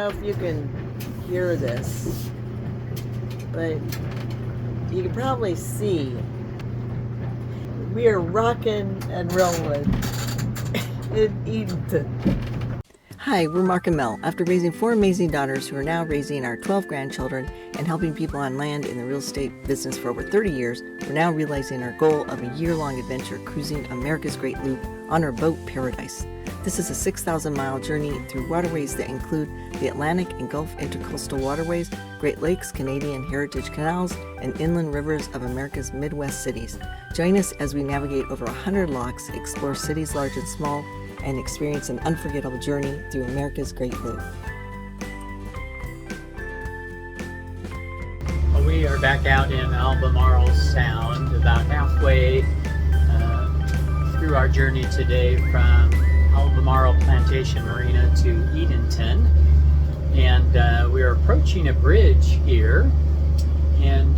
know if you can hear this, but you can probably see we are rocking and rolling in Edenton. Hi, we're Mark and Mel. After raising 4 amazing daughters who are now raising our 12 grandchildren and helping people on land in the real estate business for over 30 years, we're now realizing our goal of a year-long adventure cruising America's Great Loop on our boat Paradise. This is a 6,000-mile journey through waterways that include the Atlantic and Gulf intercoastal waterways, Great Lakes, Canadian heritage canals, and inland rivers of America's Midwest cities. Join us as we navigate over 100 locks, explore cities large and small, and experience an unforgettable journey through America's Great Loop. Well, we are back out in Albemarle Sound, about halfway through our journey today from Albemarle Plantation Marina to Edenton. And we are approaching a bridge here. And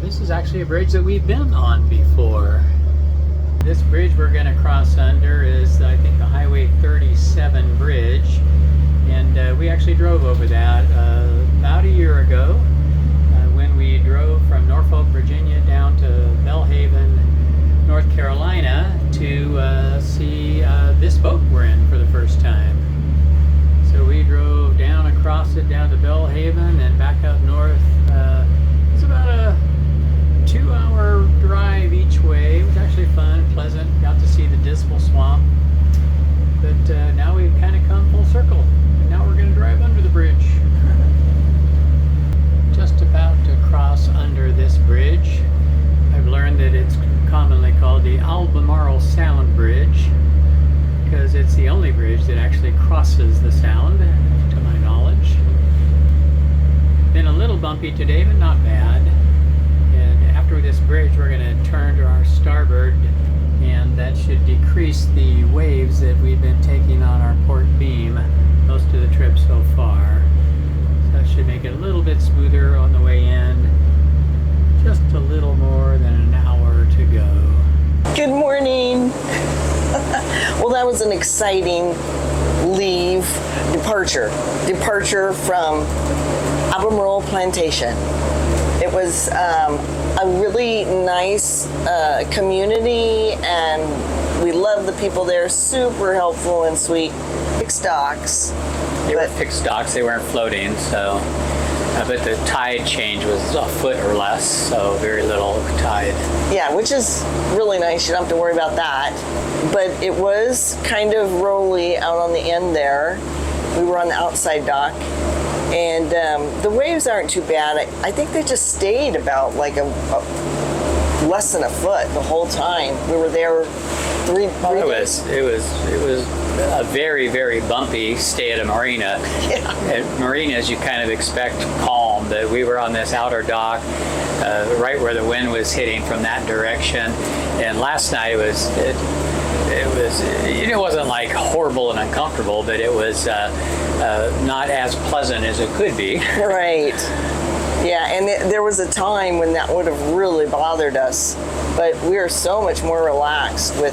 this is actually a bridge that we've been on before. This bridge we're going to cross under is, I think, the Highway 37 bridge, and we actually drove over that about a year ago when we drove from Norfolk, Virginia down to Belhaven, North Carolina to see this boat we're in for the first time. So we drove down across it down to Belhaven and back up north. It's about a 2-hour drive each way. It was actually fun, pleasant. Got to see the Dismal Swamp. But now we've kind of come full circle. And now we're going to drive under the bridge. Just about to cross under this bridge. I've learned that it's commonly called the Albemarle Sound Bridge because it's the only bridge that actually crosses the Sound, to my knowledge. Been a little bumpy today, but not bad. After this bridge, we're going to turn to our starboard, and that should decrease the waves that we've been taking on our port beam most of the trip so far. So that should make it a little bit smoother on the way in. Just a little more than an hour to go. Good morning. Well, that was an exciting departure from Albemarle Plantation. It was a really nice community, and we love the people there. Super helpful and sweet. Fixed docks. They were fixed docks. They weren't floating, so. But the tide change was a foot or less, so very little tide. Yeah, which is really nice. You don't have to worry about that. But it was kind of rolly out on the end there. We were on the outside dock. And the waves aren't too bad. I think they just stayed about like a less than a foot the whole time. We were there three days. It was a very, very bumpy stay at a marina. Yeah. At marinas, you kind of expect calm. That we were on this outer dock, right where the wind was hitting from that direction. And last night it wasn't like horrible and uncomfortable, but it was not as pleasant as it could be. Right. Yeah, and there was a time when that would have really bothered us, but we are so much more relaxed with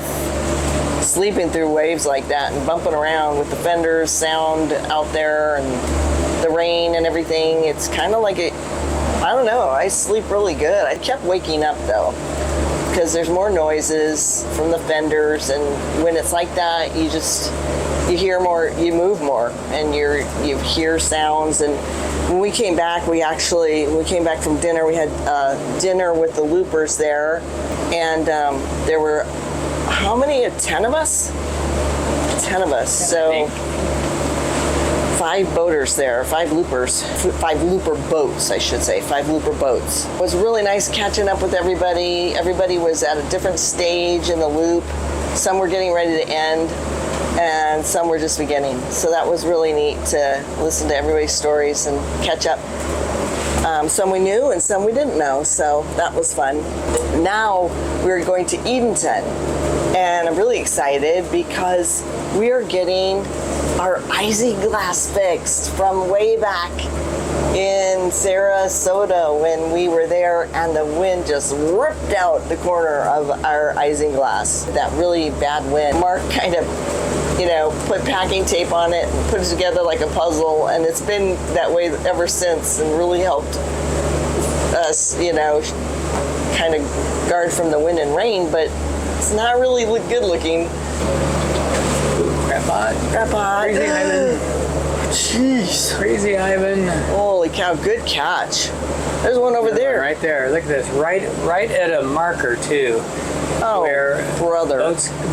sleeping through waves like that and bumping around with the fenders sound out there and the rain and everything. It's kind of like I don't know, I sleep really good. I kept waking up though, because there's more noises from the fenders, and when it's like that, you hear more, you move more, and you hear sounds. And when we came back, we came back from dinner. We had dinner with the loopers there, and there were how many? 10 of us. 10 of us. So 5 boaters there, 5 loopers, 5 looper boats, I should say, 5 looper boats. It was really nice catching up with everybody. Everybody was at a different stage in the loop. Some were getting ready to end, and some were just beginning. So that was really neat to listen to everybody's stories and catch up. Some we knew and some we didn't know, so that was fun. Now we're going to Edenton, and I'm really excited because we are getting our isinglass fixed from way back in Sarasota when we were there, and the wind just ripped out the corner of our isinglass. That really bad wind. Mark kind of you know, put packing tape on it and put it together like a puzzle, and it's been that way ever since and really helped us, you know, kind of guard from the wind and rain, but it's not really good looking. Crab pot. Crab pot. Crazy Ivan. Jeez. Crazy Ivan. Holy cow, good catch. There's one over there. Right there. Look at this. Right at a marker too. Oh, where brother.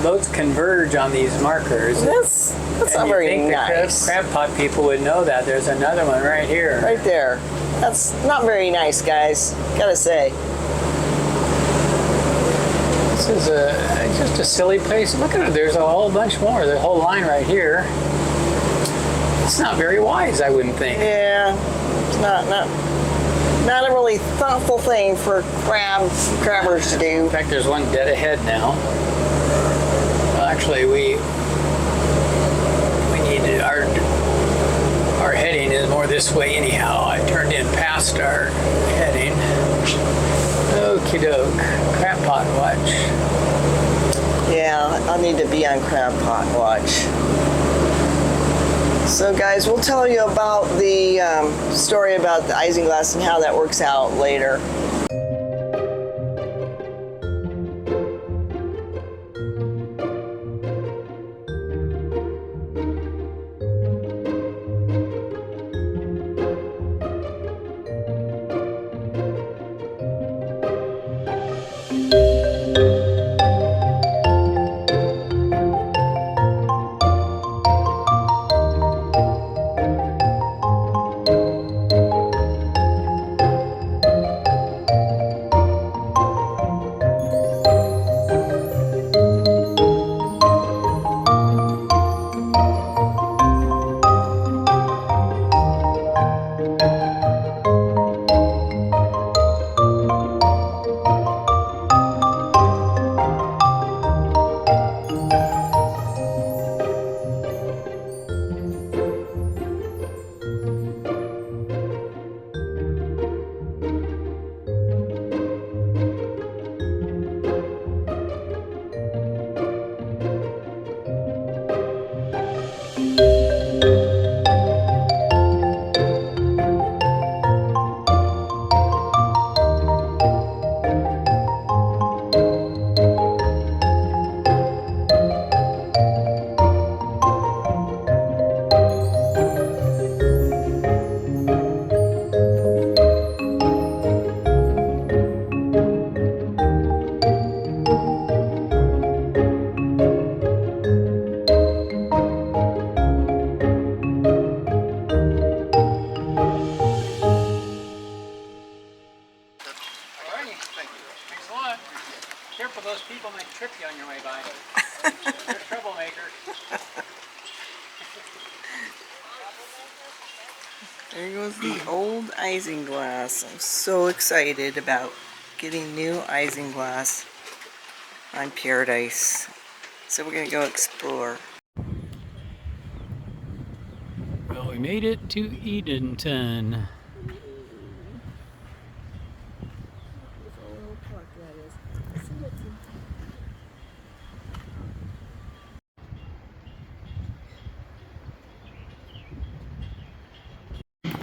Boats converge on these markers. That's not very nice. The crab pot people would know that. There's another one right here. Right there. That's not very nice, guys. Gotta say. This is just a silly place. Look at it. There's a whole bunch more. The whole line right here. It's not very wise, I wouldn't think. Yeah, it's not a really thoughtful thing for crabbers to do. In fact, there's one dead ahead now. Well, actually, we need to, our heading is more this way anyhow. I turned in past our heading. Okie doke. Crab pot watch. Yeah, I'll need to be on crab pot watch. So guys, we'll tell you about the story about the isinglass and how that works out later. Careful, those people might trip you on your way by. They're troublemakers. There goes the old isinglass. I'm so excited about getting new isinglass on Paradise. So we're gonna go explore. Well, we made it to Edenton.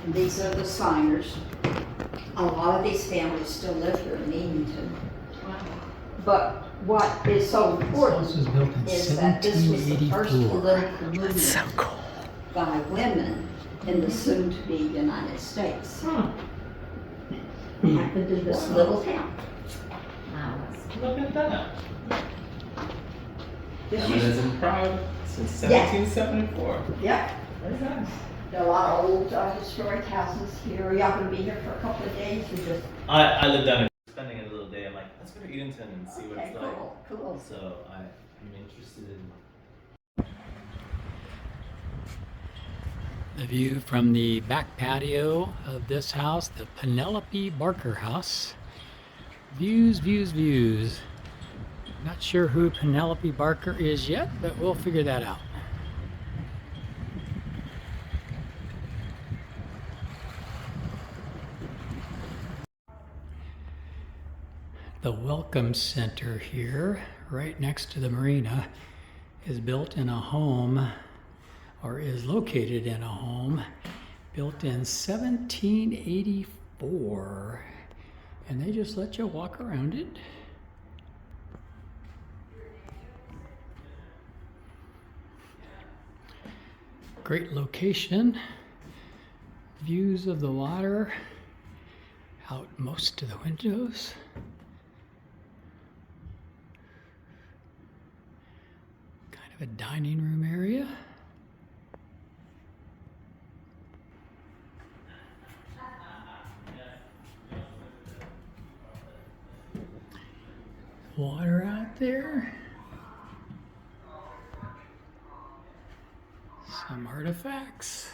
These are the signers. A lot of these families still live here in Edenton. But what is so important is that this was the first political movement by women in the soon-to-be United States. Happened in this little town. Look at that. This been proud since 1774. Yep. Very nice. There are a lot of old historic houses here. Are y'all going to be here for a couple of days or just? I lived down here. Spending a little day, I'm like, let's go to Edenton and see what it's like. Cool. So I'm interested in. The view from the back patio of this house, the Penelope Barker house. Views, views, views. Not sure who Penelope Barker is yet, but we'll figure that out. The Welcome Center here, right next to the Marina, is built in a home, or is located in a home built in 1784, and they just let you walk around it. Great location, views of the water out most of the windows. Kind of a dining room area. Water out there. Some artifacts.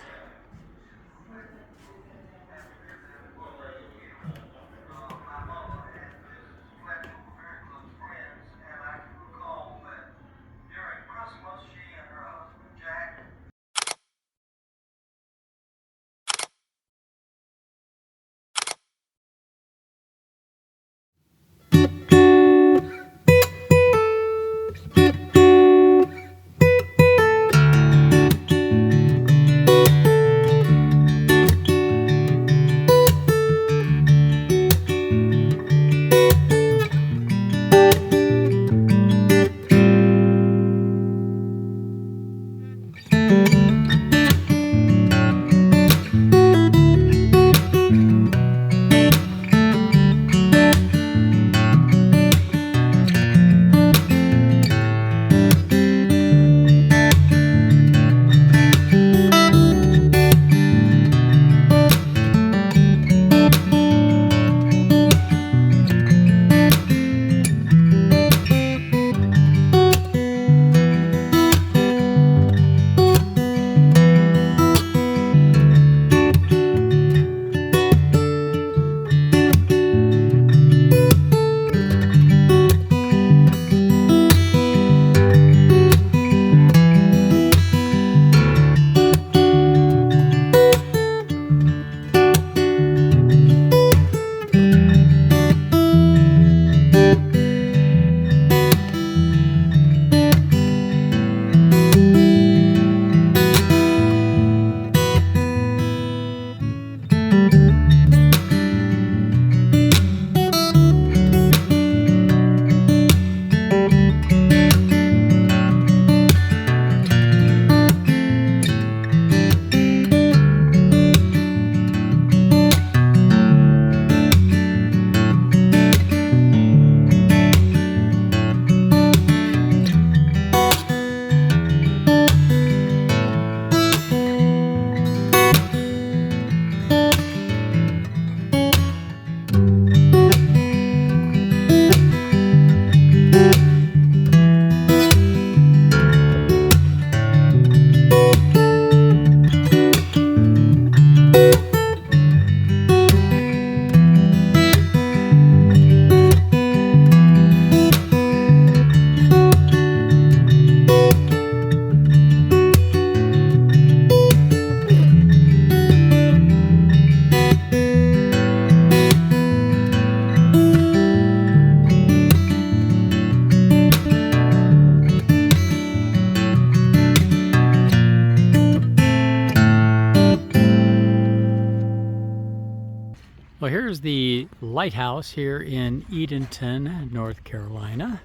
Well, here's the lighthouse here in Edenton, North Carolina,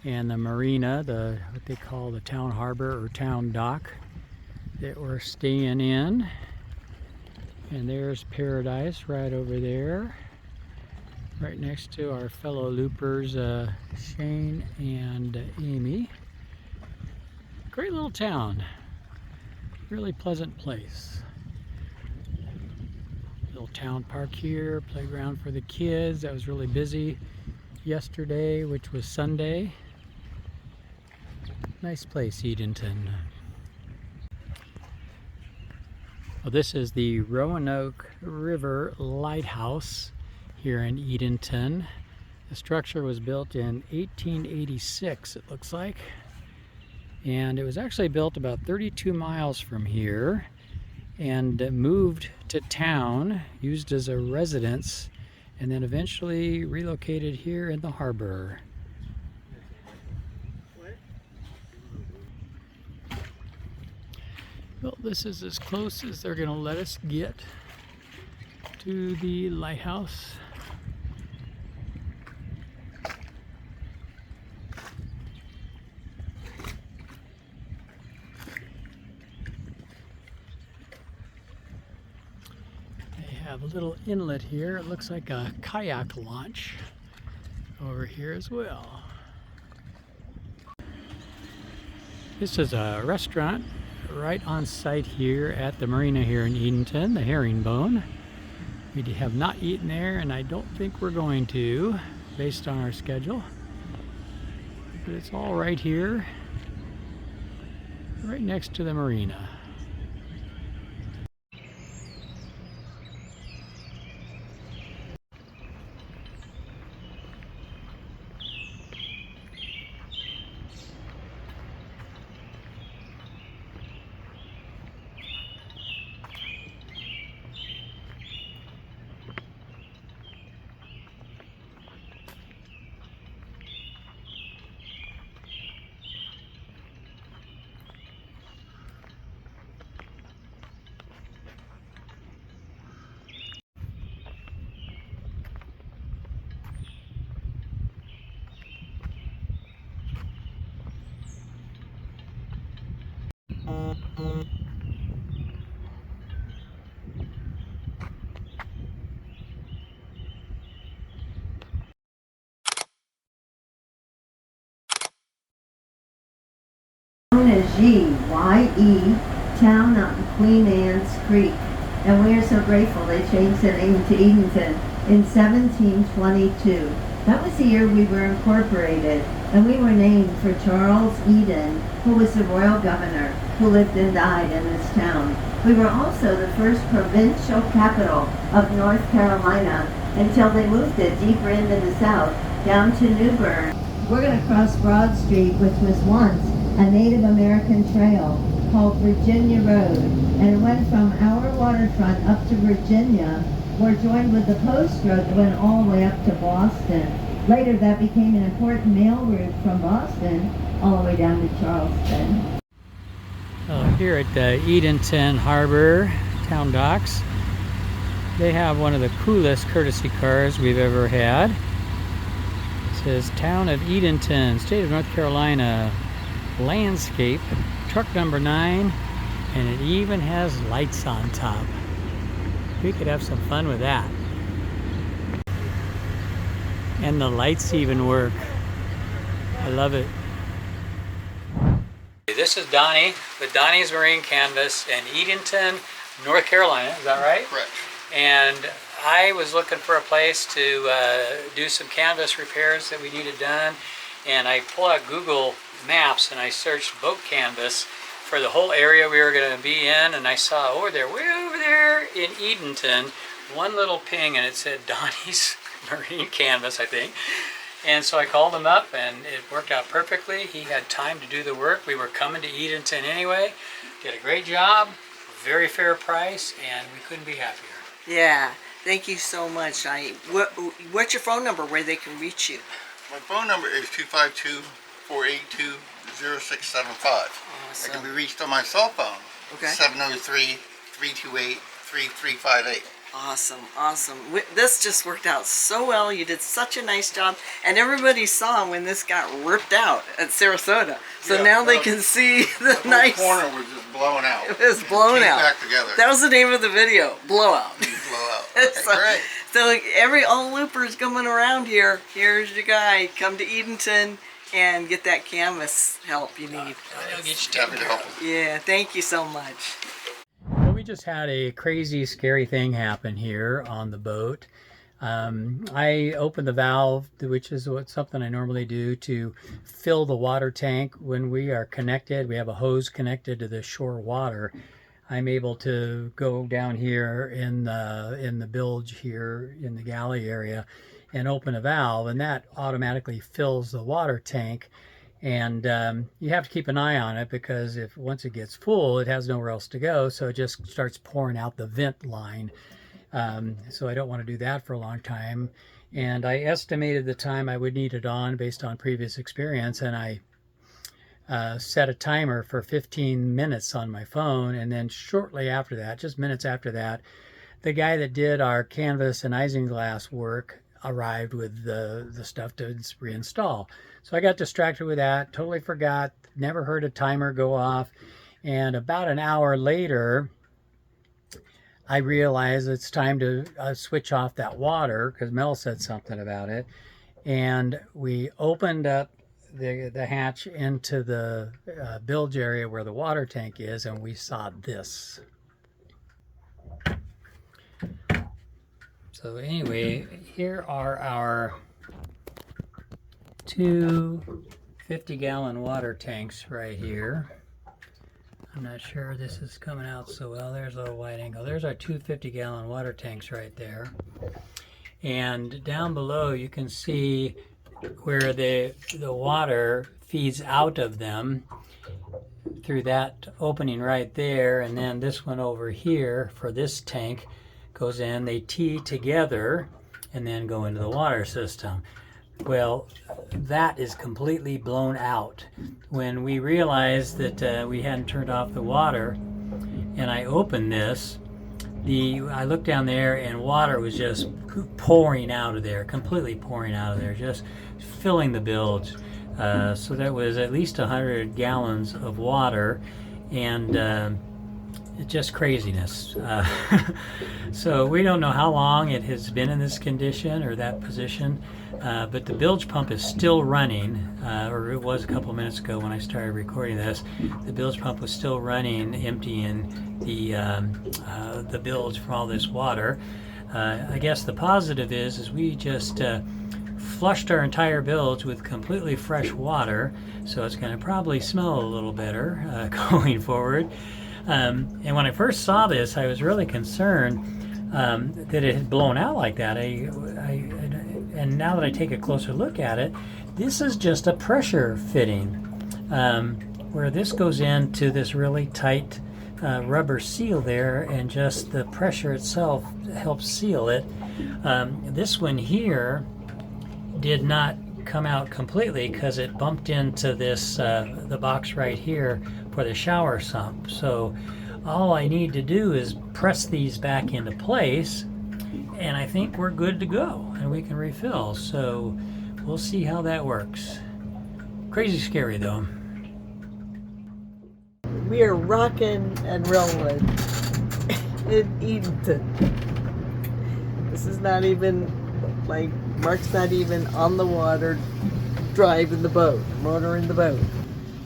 and the marina, what they call the town harbor or town dock that we're staying in. And there's Paradise right over there, right next to our fellow loopers, Shane and Amy. Great little town, really pleasant place. Little town park here, playground for the kids. That was really busy yesterday, which was Sunday. Nice place, Edenton. Well, this is the Roanoke River Lighthouse here in Edenton. The structure was built in 1886, it looks like. And it was actually built about 32 miles from here and moved to town, used as a residence, and then eventually relocated here in the harbor. Well, this is as close as they're going to let us get to the lighthouse. They have a little inlet here. It looks like a kayak launch over here as well. This is a restaurant right on site here at the marina here in Edenton, the Herringbone. We have not eaten there, and I don't think we're going to, based on our schedule. But it's all right here, right next to the marina. Known as Y-E, town on Queen Anne's Creek. And we are so grateful they changed the name to Edenton in 1722. That was the year we were incorporated, and we were named for Charles Eden, who was the royal governor who lived and died in this town. We were also the first provincial capital of North Carolina until they moved it deeper into the south, down to New Bern. We're going to cross Broad Street, which was once a Native American trail called Virginia Road, and it went from our waterfront up to Virginia, were joined with the post road that went all the way up to Boston. Later that became an important mail route from Boston all the way down to Charleston. Here at the Edenton Harbor Town Docks, they have one of the coolest courtesy cars we've ever had. It says Town of Edenton, State of North Carolina, landscape, truck number 9, and it even has lights on top. We could have some fun with that. And the lights even work. I love it. This is Donnie with Donnie's Marine Canvas in Edenton, North Carolina. Is that right? Correct. And I was looking for a place to do some canvas repairs that we needed done, and I pulled out Google Maps and I searched boat canvas for the whole area we were going to be in, and I saw over there, way over there in Edenton, one little ping, and it said Donnie's Marine Canvas, I think. And so I called him up, and it worked out perfectly. He had time to do the work. We were coming to Edenton anyway. Did a great job, very fair price, and we couldn't be happier. Yeah, thank you so much. What's your phone number where they can reach you? My phone number is 252-482-0675. Awesome. I can be reached on my cell phone, Okay. 703-328-3358. Awesome, awesome. This just worked out so well. You did such a nice job, and everybody saw when this got ripped out at Sarasota. So Yeah, now they can see the whole nice. corner was just blown out. It was blown Came out. back together. That was the name of the video, Blowout. Blow out. Okay, So, great. so all loopers coming around here, here's your guy. Come to Edenton and get that canvas help you need. Happy to help. Yeah, thank you so much. Well, we just had a crazy, scary thing happen here on the boat. I opened the valve, which is something I normally do to fill the water tank when we are connected. We have a hose connected to the shore water. I'm able to go down here in the bilge here in the galley area and open a valve, and that automatically fills the water tank. And you have to keep an eye on it, because once it gets full, it has nowhere else to go, so it just starts pouring out the vent line. So I don't want to do that for a long time. And I estimated the time I would need it on based on previous experience, and I set a timer for 15 minutes on my phone, and then shortly after that, just minutes after that, the guy that did our canvas and isinglass work arrived with the stuff to reinstall. So I got distracted with that, totally forgot, never heard a timer go off, and about an hour later, I realized it's time to switch off that water, because Mel said something about it, and we opened up the hatch into the bilge area where the water tank is, and we saw this. So anyway, here are our two 50-gallon water tanks right here. I'm not sure this is coming out so well. There's a little wide angle. There's our two 50-gallon water tanks right there. And down below you can see where the water feeds out of them through that opening right there, and then this one over here for this tank goes in. They tee together and then go into the water system. Well, that is completely blown out. When we realized that we hadn't turned off the water, and I opened this, I looked down there and water was just pouring out of there, completely pouring out of there, just filling the bilge. So that was at least 100 gallons of water, and just craziness. So we don't know how long it has been in this condition or that position, but the bilge pump is still running, or it was a couple minutes ago when I started recording this. The bilge pump was still running, emptying the bilge from all this water. I guess the positive is we just flushed our entire bilge with completely fresh water, so it's going to probably smell a little better going forward. And when I first saw this, I was really concerned that it had blown out like that. And now that I take a closer look at it, this is just a pressure fitting, where this goes into this really tight rubber seal there, and just the pressure itself helps seal it. This one here did not come out completely because it bumped into this the box right here for the shower sump. So all I need to do is press these back into place, and I think we're good to go and we can refill. So we'll see how that works. Crazy scary though. We are rocking and rolling in Edenton. This is not even, like, Mark's not even on the water driving the boat, motoring the boat.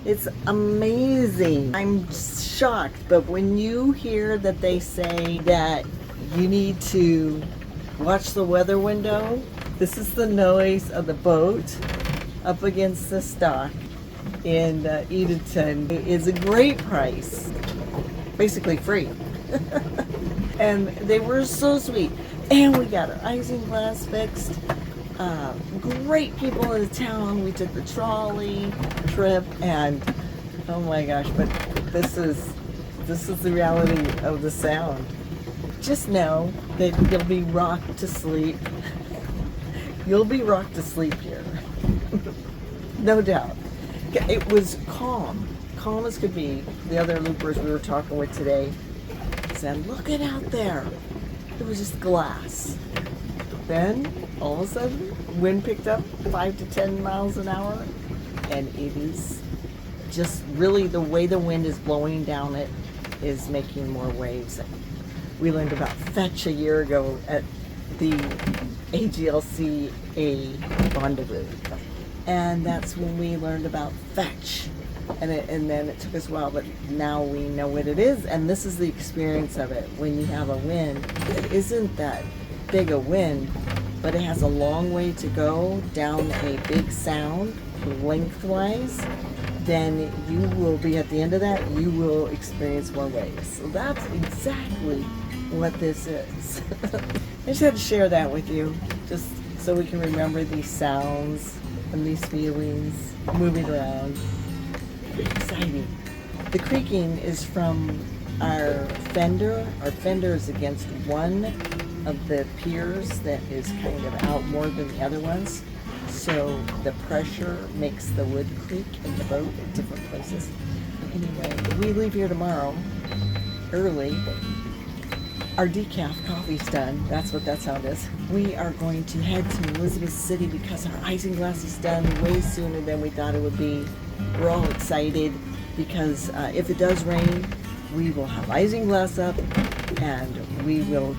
It's amazing. I'm shocked, but when you hear that they say that you need to watch the weather window, this is the noise of the boat up against the dock in Edenton. It's a great price, basically free. And they were so sweet. And we got our isinglass fixed. Great people in the town. We took the trolley trip, and oh my gosh, but this is the reality of the sound. Just know that you'll be rocked to sleep. You'll be rocked to sleep here. No doubt. It was calm as could be. The other loopers we were talking with today said, look it out there. It was just glass. Then, all of a sudden, wind picked up 5 to 10 miles an hour, and it is just really the way the wind is blowing down it is making more waves. We learned about fetch a year ago at the AGLCA rendezvous, and that's when we learned about fetch. And then it took us a while, but now we know what it is, and this is the experience of it. When you have a wind, it isn't that big a wind, but it has a long way to go down a big sound lengthwise. Then you will be at the end of that, you will experience more waves. So that's exactly what this is. I just had to share that with you, just so we can remember these sounds and these feelings moving around. Exciting. The creaking is from our fender. Our fender is against one of the piers that is kind of out more than the other ones. so the pressure makes the wood creak in the boat at different places. Anyway, we leave here tomorrow early. Our decaf coffee's done. That's what that sound is. We are going to head to Elizabeth City because our isinglass is done way sooner than we thought it would be. We're all excited because if it does rain, we will have isinglass up and we will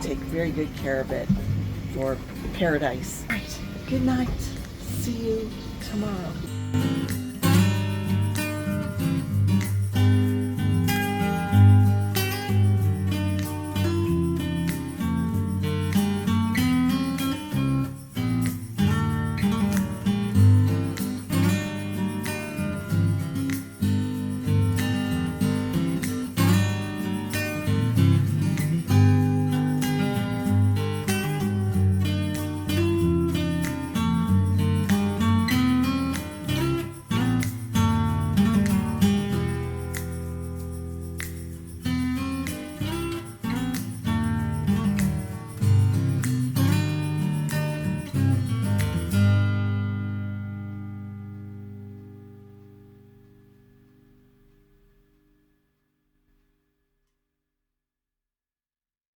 take very good care of it for paradise. All right, good night. See you tomorrow.